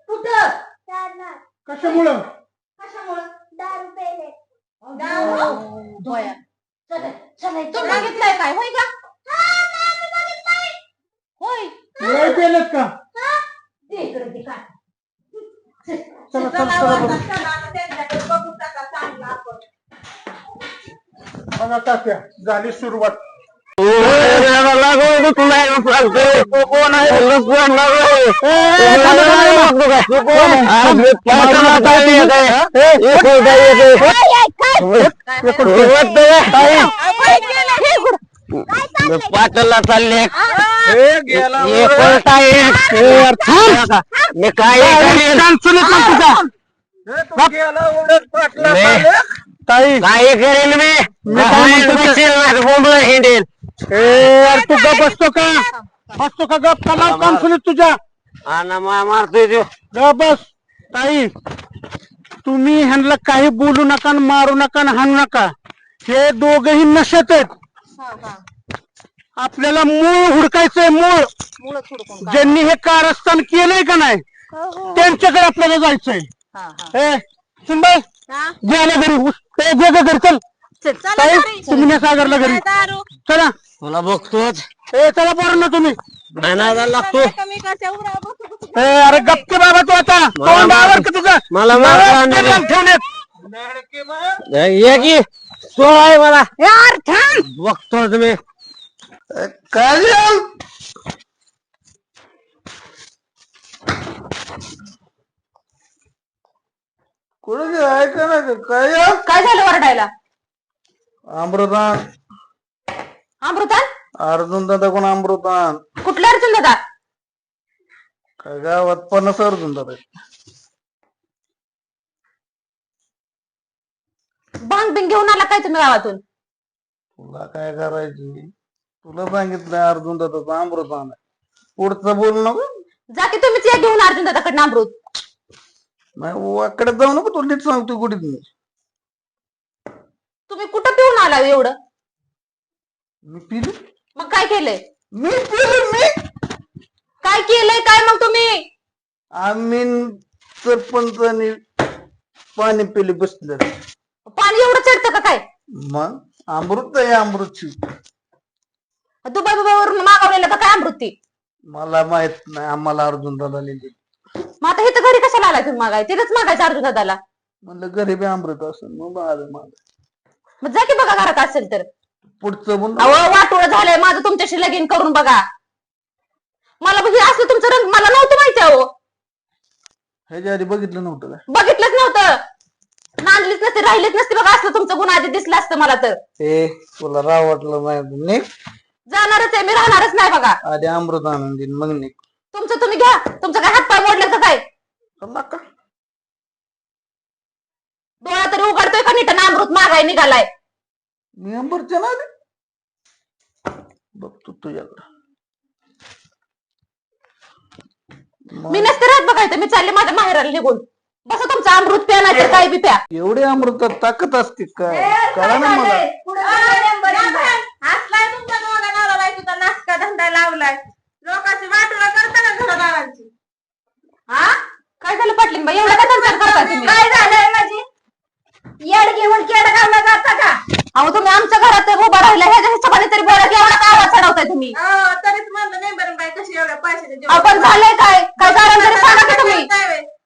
कुठं कशामुळं तू बघितलंय काय होय का होय वेळ केलं का चला चला चला बघा तात्या झाली सुरुवात कोण पाटला चालले मी काय काय करेन मी हिंडेल तू गप बसतो का गप का कॉन्फिडन्स तुझ्या मारतोय तो गप बस ताई तुम्ही ह्यांना काही बोलू नका मारू नका हाणू नका हे दोघही नशेत आहेत आपल्याला मूळ हुडकायचंय मूळ ज्यांनी हे कारस्थान केलंय का नाही त्यांच्याकडे आपल्याला जायचंय सुनबाई घ्यायला घरी घरी चल ताई तुम्ही सागरला घरी चला तुला बघतोच चला पोरांना तुम्ही लागतो अरे गप्पे बाबा तू आता तोंड आवर का तुझं मला की सोळा आहे मला बघतो तुम्ही काय कुठे ऐका ना काय काय झालं वरडायला अमृतान अमृतान अर्जुन दादा कोण अमृतान कुठला अर्जुन दादा काय गावात 50 अर्जुन दादा बांग बिंग घेऊन आला काय तुम्ही गावातून तुला काय करायची तुला सांगितलं अर्जुन दादा अमृतान पुढचं बोल नको जा की तुम्हीच या घेऊन अर्जुन दादाकडनं अमृत नाही वाकडे जाऊ नको तुला नीट सांगतो कुठे तुम्ही तुम्ही कुठं पिऊन आला एवढं मी पिलो मग काय केलंय मी पिलो मी काय केलंय काय मग तुम्ही आम्ही सरपंचानी पाणी पिले बसले पाणी एवढं चढतं का काय मग अमृत आहे अमृतची दुबई वरून मागवलेलं का काय अमृत ती मला माहित नाही आम्हाला अर्जुन दादाने दिली मग आता इथं घरी कशाला आलाय तुम्ही मागाय तिथंच मागायचं अर्जुन दादाला म्हणलं गरीबी अमृत असं मग आलं माझं मग जा की बघा घरात असेल तर पुढचं बोल अहो वाटोळ झालंय माझं तुमच्याशी लगीन करून बघा मला हे असलं तुमचं रंग मला नव्हतं माहिती अहो ह्याच्या आधी बघितलं नव्हतं काय बघितलंच नव्हतं नांदलीच नसते राहिलीच नसते बघा असलं तुमचं गुण आधी दिसलं असतं मला तर ए तुला राव वाटलं नाही जाणारच आहे मी राहणारच नाही बघा आधी अमृत आणून देईन मग निघ तुमचं तुम्ही घ्या तुमचं काय हातपाय मोडलं का काय नका डोळा तरी उघडतोय का नीट अमृत मागाय निघालाय मी अंबरच्या ना बघतो तुझ्याकडे मी नसते राहत बघायचं मी चालले माझ्या माहेराला निघून बस तुमचं अमृत प्या नाही काय बी प्या एवढे अमृतात ताकद असते काय कळा ना मला असलाय तुमच्या करायला लावलाय लोकांची वाटोळा करता का घरदारांची हा काय झालं पाटलीन बाई एवढं काय तंत्र करताय तुम्ही काय झालंय माझी येड घेऊन केड घालणं जाता का अहो तुम्ही आमच्या घरात उभा राहिला ह्याच्या हिशोबाने तरी बोला की एवढा का आवाज चढवताय तुम्ही तरीच म्हणलं नाही बरं बाई कशी एवढ्या पैशाने आपण झालंय काय काय कारण तरी सांगा की तुम्ही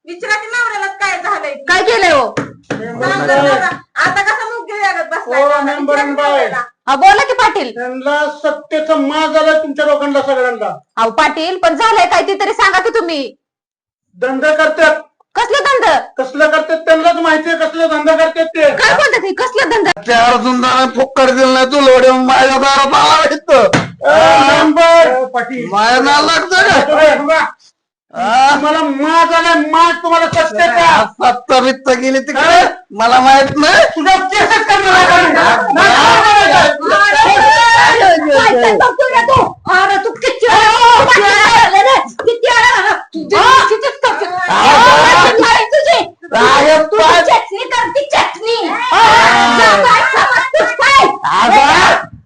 विचारा की नवऱ्याला काय झालंय काय केलंय हो आता कसं मुख घेऊया बसलाय हा बोला की पाटील त्यांना सत्तेचा माज आला तुमच्या लोकांना सगळ्यांना. अहो पाटील पण झालंय काय ते तरी सांगा की तुम्ही धंदा करतात कसलं धंद कसलं करतात त्यांनाच माहितीये कसलं धंदा करतात ते. काय बोलतात हे कसलं धंदा त्या अर्जुनदाराने फुक्कर दिलं नाही तू लोडे माझ्या दारात आला इथं पाटील माया ना लागतं का तुम्हाला माज आला माज तुम्हाला सत्तेचा सत्ता बित्त गेली तिकडे मला माहित नाही तुझा केसच करणार अरे तू किती चटणी करती चटणी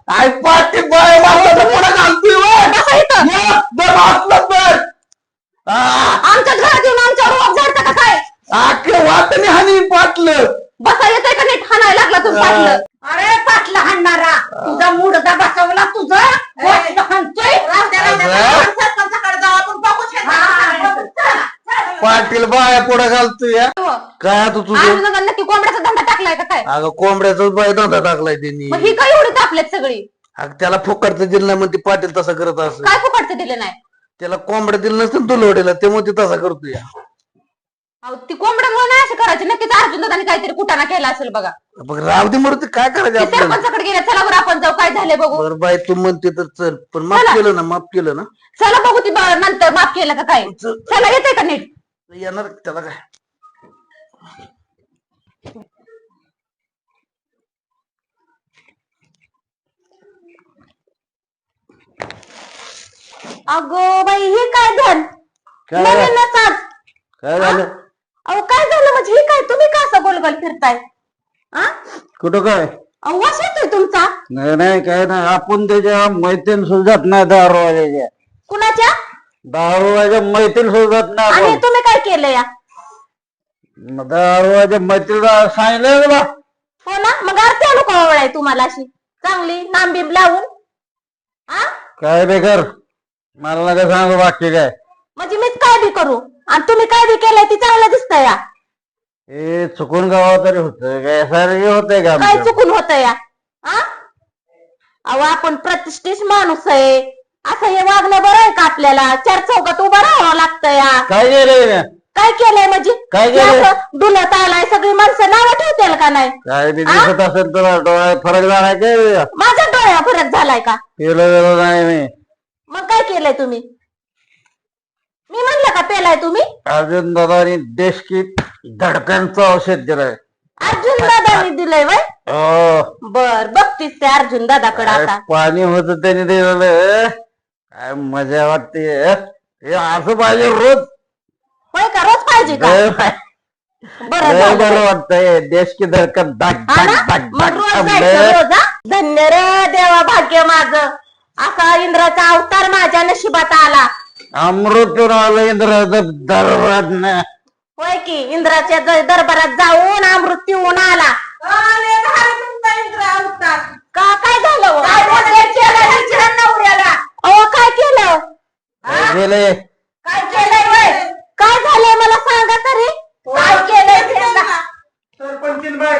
आई पाठी बाय पुढे घालतोय आमच्या घरात येऊन आमच्या रोप झाडता का काय आखे वाटणे हानी पाटलं बसा येतोय का नीट हाणायला लागला तुम्ही पाटलं अरे पाटला हाणणारा तुझा मुडदा बसवला तुझा हाणतोय सरपंचाकडे जाऊ आपण बघू पाटील बाय पुढे घालतोय काय तू तुझं नक्की कोंबड्याचा धंदा टाकलाय का काय अगं कोंबड्याचाच बाय धंदा टाकलाय त्यांनी मग ही काय एवढी तापल्यात सगळी अगं त्याला फुकटचं दिलं नाही म्हणते पाटील तसं करत असं काय फुकटचं दिलं नाही त्याला कोंबड्या दिलं नसतं तू लोडेला त्यामुळे ते तसा करतोय अहो ती कोंबड्यामुळे नाही असं करायची नक्कीच अर्जुन दादाने काहीतरी कुटाणा केला असेल बघा बघ राव दे म्हणून काय करायचं ते आपल्याला सरपंचाकडे गेल्या चला बरं आपण जाऊ काय झाले बघू बरं बाई तू म्हणते तर चल पण माफ केलं ना माफ केलं ना चला बघू ती नंतर माफ केलं का काय चला येते का नीट येणार त्याला काय अगो बाई हे काय धन काय नवीनच आज. काय झालं अहो काय झालं म्हणजे हे काय तुम्ही का असं गोलगोल फिरताय आ? कुठं काय अहो वास येतोय तुमचा नाही नाही काय नाही आपण त्याच्या मैत्रीण सुद्धा नाही दारूवाल्याच्या कुणाच्या दारूवाच्या मैत्रीण सुद्धा नाही आणि आपण. तुम्ही काय केलं या दारूवाच्या मैत्रीला सांगितलं तुला हो ना मग आरती आणू का वळ आहे तुम्हाला अशी चांगली नांबीब लावून आ काय बेकार मला नका सांगू बाकी काय म्हणजे मीच काय बी करू आणि तुम्ही काय बी केलंय ती चांगलं दिसतंय या हे चुकून गावा तरी होत काय सारं होतंय का काय आमचं? चुकून होत या आ? अहो आपण प्रतिष्ठित माणूस आहे असं हे वागणं बरं आहे का आपल्याला चार चौकात उभं राहावं लागतं या काय केलंय काय केलंय म्हणजे काय केलंय? हे असं डुलत आलाय सगळी माणसं नावं ठेवतील का नाही काय बी दिसत असेल तर डोळ्यात फरक झालाय काय माझ्या डोळ्या फरक झालाय का केलं गेलं नाही मी मग काय केलंय तुम्ही मी म्हणलं का पेलाय तुम्ही अर्जुन दादानी देश की धडकनचं औषध दिलंय अर्जुन दादानी दिलंय वय हो बर बघतीस ते अर्जुन दादाकडे काय आता पाणी होत त्याने दिलेलं काय मजा वाटते हे असं पाहिजे रोज होय का रोज पाहिजे का लय बरं लय झालं. बरं वाटतंय देश की धडकन धक हा धक ना? धक मग धक रोज थांबले. जायचं रोज हा? धन्य रे देवा भाग्य माझं असा इंद्राचा अवतार माझ्या नशिबात आला अमृतून आलं इंद्राचं दरबार होय की इंद्राच्या दरबारात जाऊन अमृत पिऊन आला का काय झालं हो? अहो काय केलं गेले काय केलंय वय? काय झालंय मला सांगा तरी काय केलंय त्यांना? सरपंचीन बाई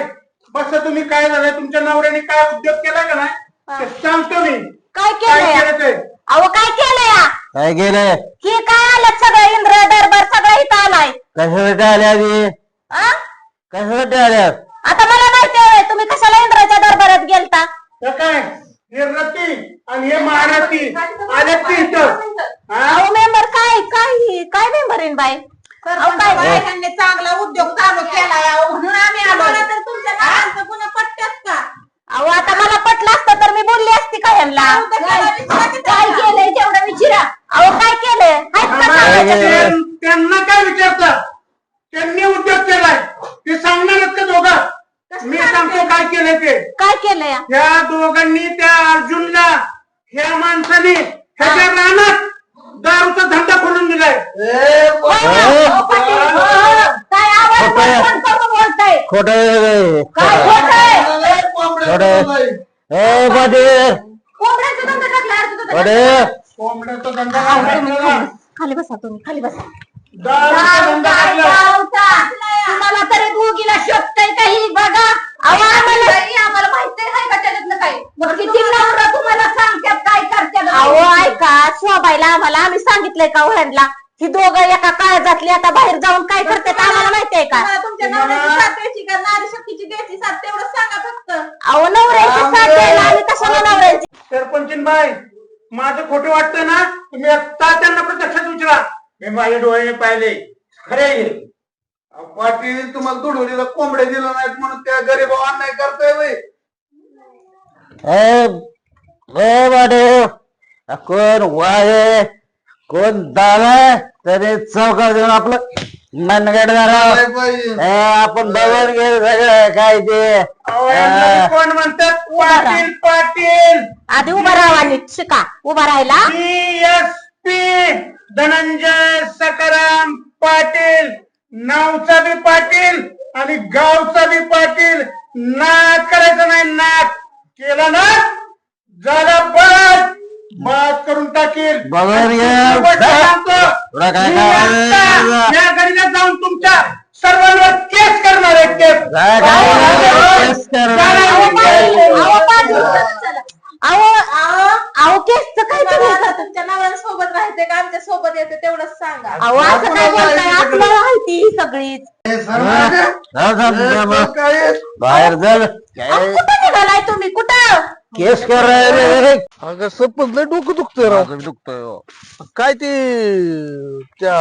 बस तुम्ही काय झालंय तुमच्या नवऱ्याने काय उद्योग केला का नाही ते सांगतो मी काय काय केलंय केलं ते अहो काय केलंय या? काय गेले हे काय आलं सगळं इंद्र दरबार सगळं इथं आलाय कशासाठी आल्या आधी आ? कशासाठी आल्या आता मला माहिती आहे तुम्ही कशाला इंद्राच्या दरबारात गेलता तर काय हे रती आणि हे महारथी आले ते इथं हा? अहो मेंबर काय काय काय मेंबर आहे बाई अहो, काय त्यांनी चांगला उद्योग चालू केलाय अहो, म्हणून आम्ही आलो तर तुमच्या नावांचं पुन्हा पट्ट्यात का अहो आता मला पटलं असतं तर मी बोलली असती का ह्यांना काय केलंय तेवढं विचारा अहो काय केलंय आहेत का सांगायचं? त्यांना काय विचारतात त्यांनी उद्योग केलाय ते सांगणारच का दोघं मी सांगतो काय केलंय ते काय केलंय त्या दोघांनी त्या अर्जुनला ह्या माणसाने ह्याच्या रानात दारूचा धंदा खोलून दिलाय. काय आवाज बंद करून बोलताय? खोट काय खोट आहे? ए पाटील कोंबड्याचा धंदा टाकला यार तुझा. पाटील कोंबड्याचा धंदा खाली बसा तुम्ही, खाली बसा. दारूचा धंदा टाकलाय. तुम्हाला तरी दोघीला शोभतय काही बघा. अहो, आम्हाला माहिती आहे का त्याच्यातलं काय? किती नवरा तुम्हाला सांगतात काय करतात. अहो ऐका, शोभायला आम्हाला आम्ही सांगितलंय का ह्यांना ही दोघं एका काळजातली आता बाहेर जाऊन काय करतात आम्हाला माहिती आहे का? तुमच्या नवऱ्याची साथ द्यायची का नारी शक्तीची द्यायची साथ तेवढं सांगा फक्त. अहो नवऱ्याची साथ द्यायला आम्ही कशाला नवऱ्याची? सरपंचीनबाई माझं खोटं वाटतं ना तुम्ही आता त्यांना प्रत्यक्षात विचारा. मी माझ्या डोळ्याने पाहिले खरे. पाटील तुम्हाला तुडवलीला कोंबड्या दिला नाहीत म्हणून त्या गरीबावर अन्याय करताय व्हय. ए पाटील कोण वाय कोण दादा तरी चौका देऊन आपलं मनगड काय पाहिजे? आपण बघून घेऊ सगळं काय ते अहो, यांना कोण म्हणतात पाटील पाटील. आधी उभा राहा नीट शिका उभा राहायला. DSP धनंजय सकाराम पाटील, नावचा बी पाटील आणि गावचा बी पाटील. नाक करायचं नाही, नाक केला ना झालं बस बात करून टाकील. बघून घे. तुला काय या गडीला जाऊन तुमच्या सर्वांवर केस करणार आहे केस. अहो केसचं काय तुम्ही तुम्हाला तुमच्या नवऱ्या सोबत राहायचंय का आमच्या सोबत यायचं तेवढंच सांगा. अहो असं काय बोलताय? आपल्याला माहिती ही सगळीच. बाहेर जर अहो, कुठं निघालाय तुम्ही? कुठं? केस कर अगं सरपंच लय डोकं दुखतंय राव. दुखतोय काय ते त्या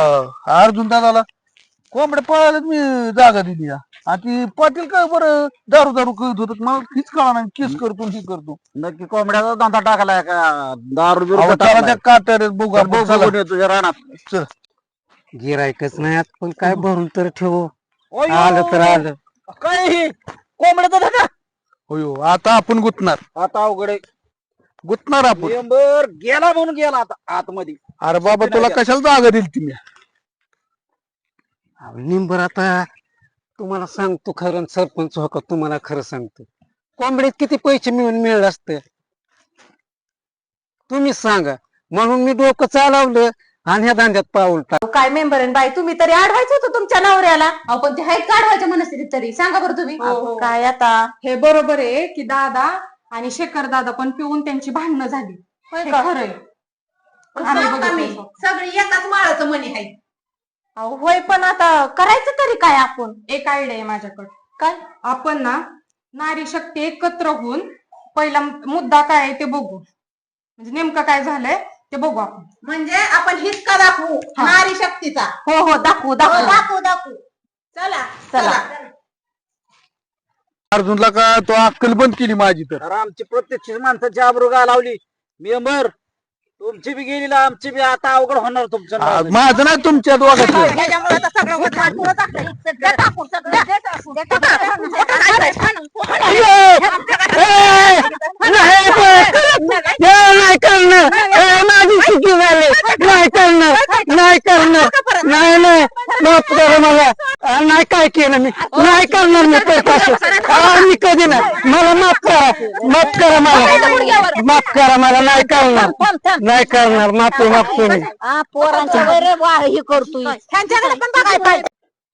अर्जुन दादाला कोंबड्या पळायला मी जागा दिली या. आणि ती पाटील काय बरं दारू दारू करत होत मला हीच कळा नाही. केस करतो ही करतो. नक्की कोंबड्याचा धंदा टाकलाय का दारू बिरू अहो, त्याला त्या काट्यात बघू आपण, चला. बघून ये तुझ्या रानात. गिरायकच नाही आत, पण काय भरून तर ठेवू. आलं तर आलं. काय हे कोंबड्याचा धंदा होय आता आपण गुतणार आता अवघड आहे. गुतणार आपण. मेंबर गेला म्हणून गेला आता आतमध्ये. अरे बाबा तुला कशाला जागा दिली ती मी? निंबर आता तुम्हाला सांगतो खरं, सरपंच हो का तुम्हाला खरं सांगतो, कोंबडीत किती पैसे मिळलं असते तुम्हीच सांगा. म्हणून मी डोकं चालवलं आणि ह्या धंद्यात पाऊल टाक. काय मेंबर आहे बाई, तुम्ही तरी अडवायचं होतं तुमच्या नवऱ्याला. अहो पण ते आहेत काढवायच्या मनस्थितीत तरी सांगा बरं तुम्ही. काय आता हे बरोबर आहे की दादा आणि शेखर दादा पण पिऊन त्यांची भांडणं झाली. हे खरंय. आम्ही बघितलं. सगळी एकाच माळाचं मणी आहे. अहो होय, पण आता करायचं तरी काय आपण? एक आयडिया आहे माझ्याकडे. काय? आपण ना नारी शक्ती एकत्र होऊन पहिला मुद्दा काय आहे ते बघू, म्हणजे नेमकं काय झालंय ते बघू आपण. म्हणजे आपण हिसका दाखवू नारी शक्तीचा. हो हो दाखवू दाखवू दाखवू दाखवू. चला चला. अर्जुनला का तो अक्कल बंद केली माझी तर. तर आमची प्रत्यक्ष माणसाची आबरू गा लावली. मेंबर तुमची बी गेली ना आमची बी आता अवघड होणार तुमचं. माझं नाही तुमच्या दोघांचं. त्याच्यामुळे आता सगळं होतं. पुढं टाकलंय. दे टाकून सगळं. दे टाकून. दे टाकून. कुठं जायचंय? नाही करणार, माझी चुकी झाली. नाही करणार, नाही करणार, नाही नाही माफ करा मला. नाही काय केलं मी, नाही करणार मी पैसे. मी कधी नाही, मला माफ करा, माफ करा मला, माफ करा मला. नाही करणार, नाही करणार, माफी मागतो मी. पोरांच्या हे करतोय.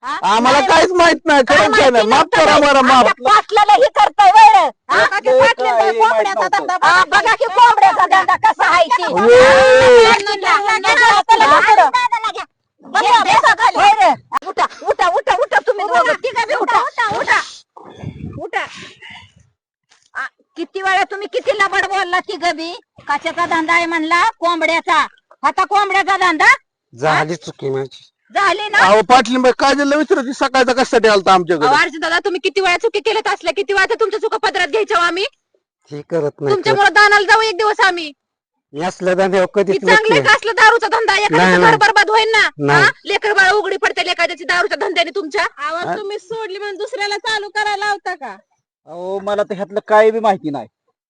आम्हाला काहीच माहित नाही. खरंच काय नाही. माफ करा बरं, माफ. पाटलाला हे करताय वैर. बघा की कोंबड्याचा धंदा कसा आहे ते. उठा उठा उठा उठा तुम्ही दोघं. तिघं उठा उठा उठा. किती वेळा तुम्ही किती लबड बोलला तिघं बी. कशाचा धंदा आहे म्हणला? कोंबड्याचा. आता कोंबड्याचा धंदा झाली चुकी माझी. झाली ना. अहो पाटील काय झालं विचारती सकाळचा कशासाठी आलता आमच्याकडे? अर्जुन दादा तुम्ही किती वेळा चुकी केल्यात असल्या, किती वेळा तुमच्या चुका पदरात घ्यायच्या आम्ही. हे करत नाही. तुमच्यामुळे दानाला जाऊ एक दिवस आम्ही. मी असल्या धंद्यावर कधीच की चांगले नाही. असलं दारूचा धंदा एखाद्याचं नाही, घर नाही. बरबाद होईल ना. नाही. लेकर बाळ उघडी पडते एखाद्याची दारूच्या धंद्याने तुमच्या. आवाज तुम्ही सोडली म्हणून दुसऱ्याला चालू करायला लावता का? अहो मला तर ह्यातलं काही बी माहिती नाही.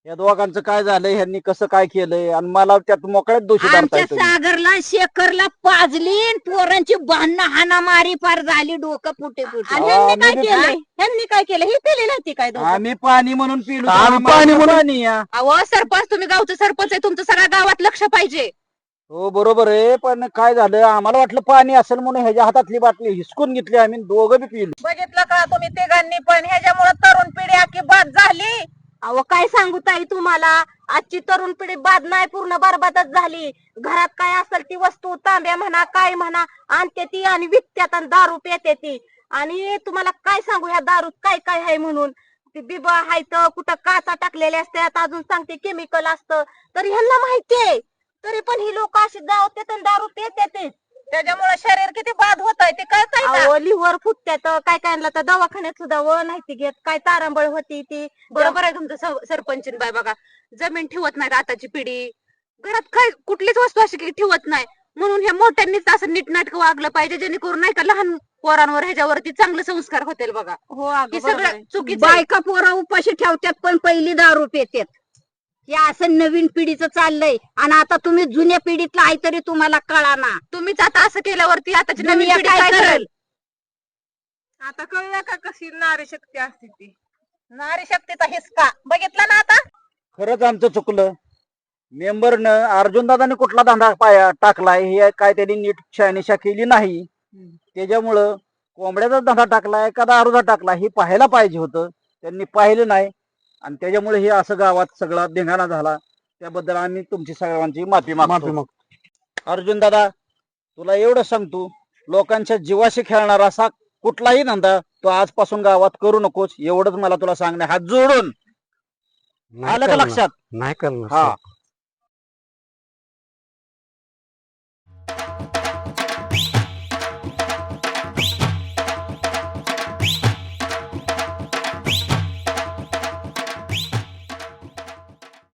या दोघांचं काय झालंय, ह्यांनी कसं काय केलंय, आणि मला त्यात मोकळ्यात दोषी आमच्या धरताय तुम्ही. सागरला शेखरला पाजली आणि पोरांची भांडणं हाणामारी फार झाली, डोकं फुटे फुटे. आणि ह्यांनी काय केलं ही केली नव्हती काय दोघं? आम्ही पाणी म्हणून पिलो, आम्ही आम्हाला पाणी म्हणून- पाणी या. अहो सरपंच, तुम्ही गावचं सरपंच आहे, तुमचं सगळ्या गावात लक्ष पाहिजे. हो बरोबर आहे, पण काय झालं, आम्हाला वाटलं पाणी असेल म्हणून ह्याच्या हातातली बाटली हिसकून घेतली, आम्ही दोघं बी पिलो. बघितलं का तुम्ही तिघांनी पण, ह्याच्यामुळे तरुण पिढी अख्खी बाद झाली. अहो काय सांगू ताई तुम्हाला, आजची तरुण पिढी बाद नाही, पूर्ण बरबादच झाली. घरात काय असेल ती वस्तू, तांब्या म्हणा काय म्हणा, आणते ती आणि विकत्यात आणि दारू पेते ती. आणि तुम्हाला काय सांगू ह्या दारूत काय काय आहे म्हणून, ती बिबा हायत, कुठं काचा टाकलेल्या असतात, अजून सांगते केमिकल असतं, तर ह्यांना माहितीये, तरी पण ही लोक अशी दावतात आणि दारू पेते. त्याच्यामुळे शरीर किती बाद होत आहे ते कळतंय का? अहो लिव्हर फुटत्यात, काय काय तर दवाखान्यात सुद्धा नाही ती घेत, काय तारांबळ होती ती. बरोबर आहे तुमचं सरपंचीन बाय. बघा जमीन ठेवत नाहीत आताची पिढी, घरात काय कुठलीच वस्तू अशी काही ठेवत नाही, म्हणून ह्या मोठ्यांनीच असं नीटनाटक वागलं पाहिजे, जेणेकरून नाही का लहान पोरांवर ह्याच्यावरती चांगले संस्कार होतील. बघा हो हे सगळं चुकीचं आहे. बायका पोरा उपाशी ठेवतात पण पहिली दारू पेतात. हे असं नवीन पिढीचं चाललंय, आणि आता तुम्ही जुन्या पिढीतला आहे तरी तुम्हाला कळाना. तुम्हीच आता असं केल्यावरती आताची नवीन दुनिया पिढी काय काय करेल? करेल? आता कळलं का कशी नारी शक्ती असते ती? नारी शक्तीचा हिसका बघितला ना आता. खरंच आमचं चुकलं. मेंबरनं अर्जुन दादाने कुठला धंदा पाया टाकलाय, हे काय त्यांनी नीट शहानिशा केली नाही, त्याच्यामुळं कोंबड्याचा धंदा टाकलाय का दारूचा टाकला हे पाहायला पाहिजे होतं, त्यांनी पाहिलं नाही, आणि त्याच्यामुळे हे असं गावात सगळा धिंगाणा झाला. त्याबद्दल आम्ही तुमची सर्वांची माफी मागतो. अर्जुन दादा, तुला एवढं सांगतो, लोकांच्या जीवाशी खेळणारा असा कुठलाही धंदा तो आजपासून गावात करू नकोस, एवढंच मला तुला सांगणे, हात जोडून. आलं का लक्षात? नाही करणार हा